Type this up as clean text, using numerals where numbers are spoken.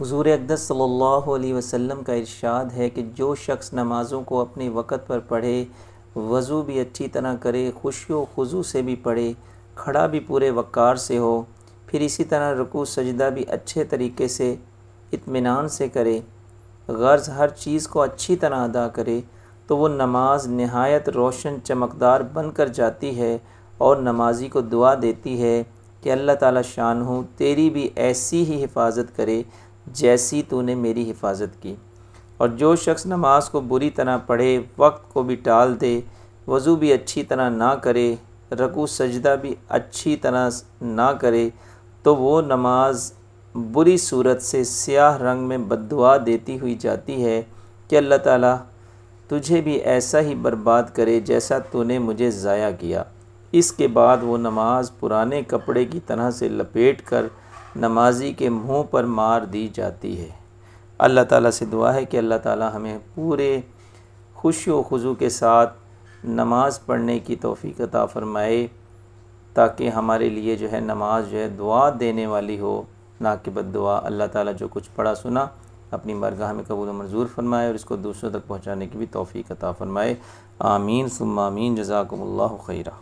हुज़ूर अक़दस सल्लल्लाहु अलैहि वसल्लम का इरशाद है कि जो शख्स नमाज़ों को अपने वक़्त पर पढ़े, वज़ू भी अच्छी तरह करे, खुशियो खुजू से भी पढ़े, खड़ा भी पूरे वक़ार से हो, फिर इसी तरह रुकू सजदा भी अच्छे तरीके से इत्मीनान से करे, गर्ज़ हर चीज़ को अच्छी तरह अदा करे, तो वो नमाज नहायत रोशन चमकदार बन कर जाती है और नमाजी को दुआ देती है कि अल्लाह ताला शानहू तेरी भी ऐसी ही हिफाजत करे जैसी तूने मेरी हिफाजत की। और जो शख्स नमाज को बुरी तरह पढ़े, वक्त को भी टाल दे, वज़ू भी अच्छी तरह ना करे, रकू सजदा भी अच्छी तरह ना करे, तो वो नमाज बुरी सूरत से स्याह रंग में बद्दुआ देती हुई जाती है कि अल्लाह ताला तुझे भी ऐसा ही बर्बाद करे जैसा तूने मुझे ज़ाया किया। इसके बाद वो नमाज पुराने कपड़े की तरह से लपेट कर नमाजी के मुंह पर मार दी जाती है। अल्लाह ताला से दुआ है कि अल्लाह ताला हमें पूरे खुशी व खुजू के साथ नमाज़ पढ़ने की तौफ़ीक़ अता फ़रमाए, ताकि हमारे लिए जो है नमाज जो है दुआ देने वाली हो, ना कि बद्दुआ। अल्लाह ताला जो कुछ पढ़ा सुना अपनी बारगाह में कबूल व मंजूर फरमाए और इसको दूसरों तक पहुँचाने की भी तौफ़ीक़ अता फ़रमाए। आमीन सुम्मा आमीन। जज़ाकुमुल्लाहु खैरा।